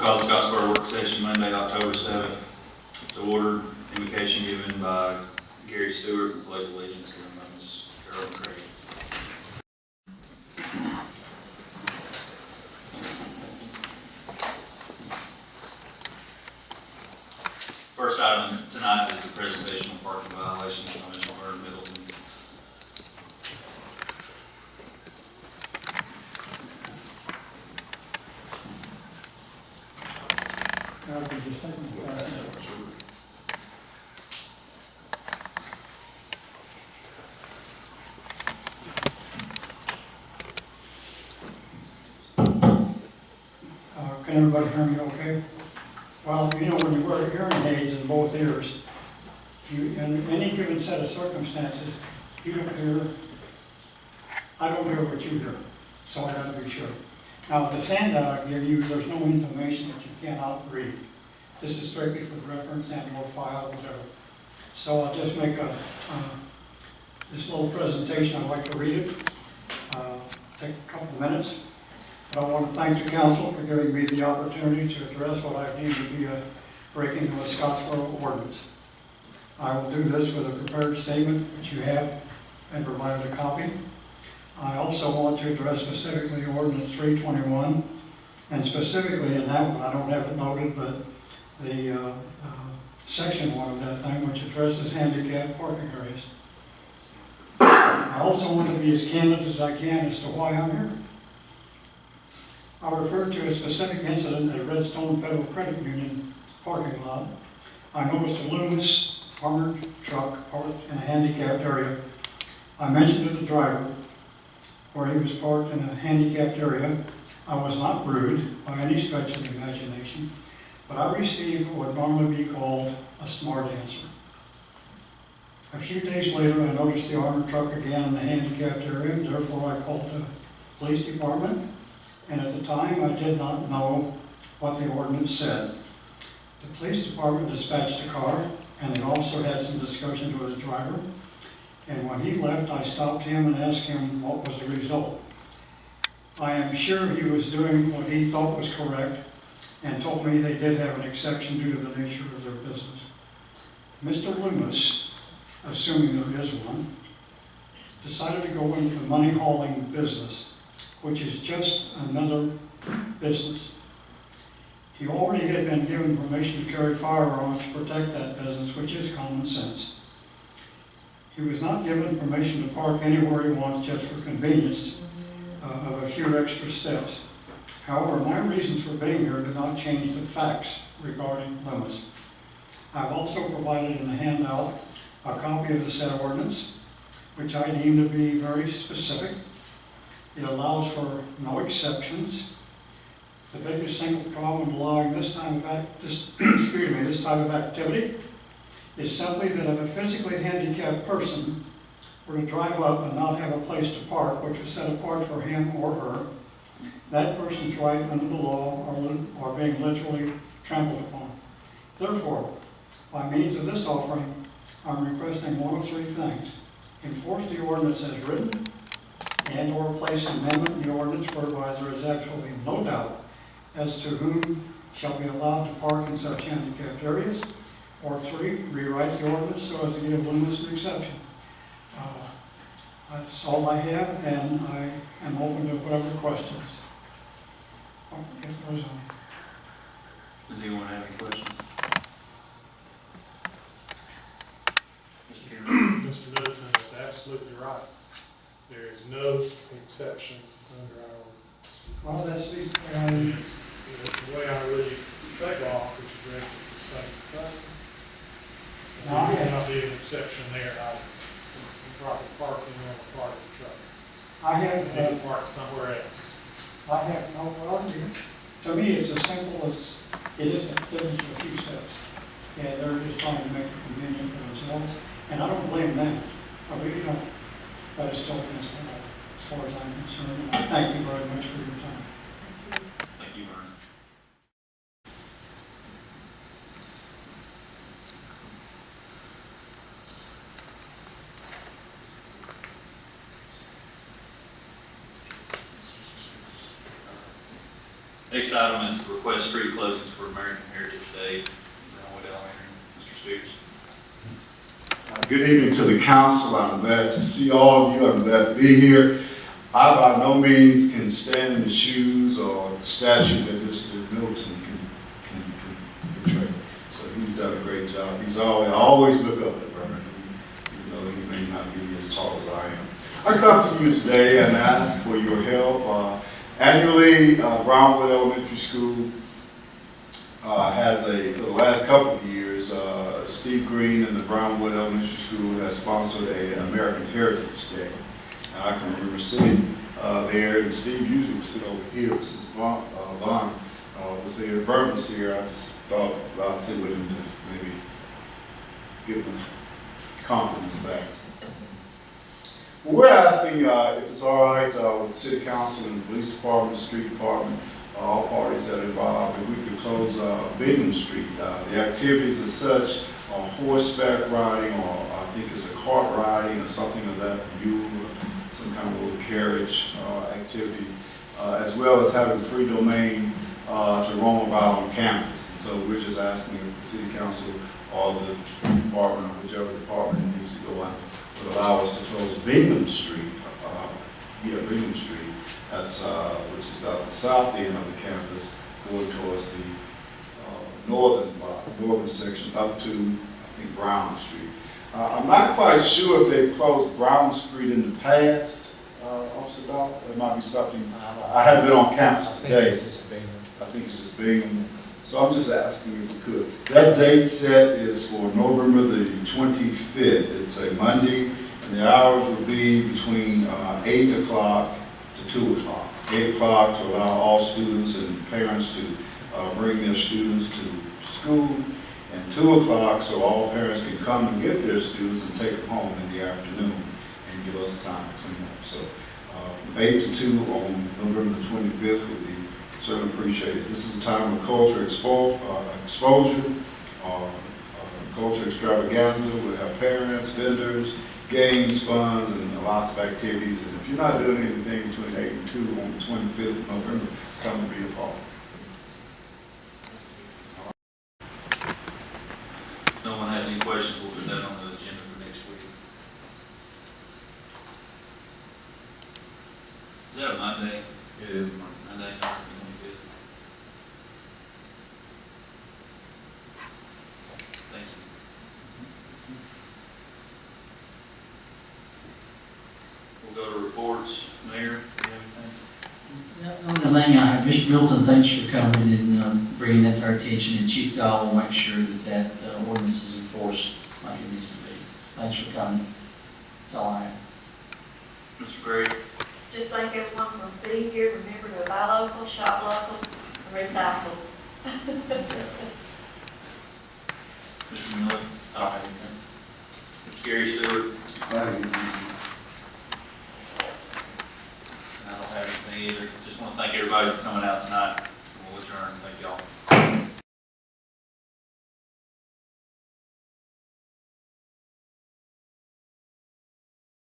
call the Scottsboro work session Monday, October 7th. To order, invocation given by Gary Stewart, pledge of allegiance given by Ms. Carol Craig. First item tonight is the presentation of parking violations on Mr. Middleton. Can everybody hear me okay? Well, you know, when you wear hearing aids in both ears, in any given set of circumstances, you don't hear, I don't hear what you hear, so I gotta be sure. Now, the handout I give you, there's no information that you cannot read. This is strictly for reference and your file, whatever. So I'll just make this little presentation. I'd like to read it. Take a couple of minutes. But I want to thank the council for giving me the opportunity to address what I deem to be a breaking of a Scottsboro ordinance. I will do this with a prepared statement, which you have and provided a copy. I also want to address specifically Ordinance 321, and specifically in that one, I don't have it noted, but the section 1 of that thing, which addresses handicapped parking areas. I also want to be as candid as I can as to why I'm here. I refer to a specific incident at Redstone Federal Credit Union parking lot. I noticed a Loomis armored truck parked in a handicapped area. I mentioned to the driver where he was parked in a handicapped area. I was not rude by any stretch of the imagination, but I received what would normally be called a smart answer. A few days later, I noticed the armored truck again in the handicapped area, and therefore I called the police department. And at the time, I did not know what the ordinance said. The police department dispatched a car, and the officer had some discussions with the driver. And when he left, I stopped him and asked him what was the result. I am sure he was doing what he thought was correct, and told me they did have an exception due to the nature of their business. Mr. Loomis, assuming there is one, decided to go into the money hauling business, which is just another business. He already had been given permission to carry firearms to protect that business, which is common sense. He was not given permission to park anywhere he wants just for convenience of a few extra steps. However, my reasons for being here did not change the facts regarding Loomis. I've also provided in the handout a copy of the said ordinance, which I deem to be very specific. It allows for no exceptions. The biggest single problem allowing this type of activity is simply that if a physically handicapped person were to drive up and not have a place to park, which was set apart for him or her, that person's right under the law are being literally trampled upon. Therefore, by means of this offering, I'm requesting one of three things: enforce the ordinance as written, and or place an amendment in the ordinance whereby there is absolutely no doubt as to whom shall be allowed to park in such handicapped areas, or 3, rewrite the ordinance so as to give Loomis an exception. That's all I have, and I am open to whatever questions. If there's any. Does anyone have any questions? Mr. Chairman. Mr. Middleton is absolutely right. There is no exception under our ordinance. Well, that's The way I read state law, which addresses the same thing, Now, there cannot be an exception there either. It's improper parking on the part of the truck. I You need have, to park somewhere else. no problem. To me, it's as simple as, it is a difference of a few steps. Yeah, they're just trying to make it convenient for themselves, and I don't blame them. I really don't. But it's still against the law, as far as I'm concerned. And I thank you very much for your time. Thank you, Vernon. Next item is the request street closings for American Heritage Day, Brownwood Elementary. Mr. Spears. Good evening to the council. I'm glad to see all of you. I'm glad to be here. I by no means can stand in the shoes or the statue that Mr. Middleton can portray. So he's done a great job. I always look up at Vernon, even though he may not be as tall as I am. I come to you today and ask for your help. Annually, Brownwood Elementary School has for the last couple of years, Steve Green and the Brownwood Elementary School has sponsored an American Heritage Day. And I can remember sitting there, and Steve usually would sit over here since Vaughn was here, Bert was here. I just thought I'd sit with him to maybe give him confidence back. Well, we're asking if it's all right with the City Council and the Police Department, the Street Department, all parties that are involved, if we could close Bingham Street. The activities as such are horseback riding, or I think it's a cart riding or something of that mule, some kind of little carriage activity, as well as having free domain to roam about on campus. And so we're just asking if the City Council or the department, or whichever department it needs to go on, would allow us to close Bingham Street. Bingham Street. That's which is at the south end of the campus, going towards the northern section up to, I think, Brown Street. I'm not quite sure if they've closed Brown Street in the past, Officer Dahl. There might be something. I haven't been on campus today. I think it's just Bingham. So I'm just asking if we could. That date set is for November the 25th. It's a Monday, and the hours will be between 8 o'clock to 2 o'clock. 8 o'clock to allow all students and parents to bring their students to school, and 2 o'clock so all parents can come and get their students and take them home in the afternoon and give us time to clean up. So from 8 to 2 on November the 25th would be certainly appreciated. This is a time of culture exposure, culture extravaganza. We'll have parents, vendors, games, funds, and lots of activities. And if you're not doing anything between 8 and 2 on the 25th of November, come and be a part. If no one has any questions, we'll put that on the agenda for next week. Is that a Monday? It is Monday. Monday, November 25th. Thank you. We'll go to reports. Mayor, do you have anything? The only thing I have, Mr. Milton, thanks for coming and bringing that to our attention, and Chief Dahl will make sure that ordinance is enforced like it needs to be. Thanks for coming. That's all I have. Mr. Gray? Just thank everyone for being here. Remember to buy local, shop local, and recycle. Mr. Miller? I don't have anything. Mr. Gary Stewart? I don't have anything either. Just want to thank everybody for coming out tonight.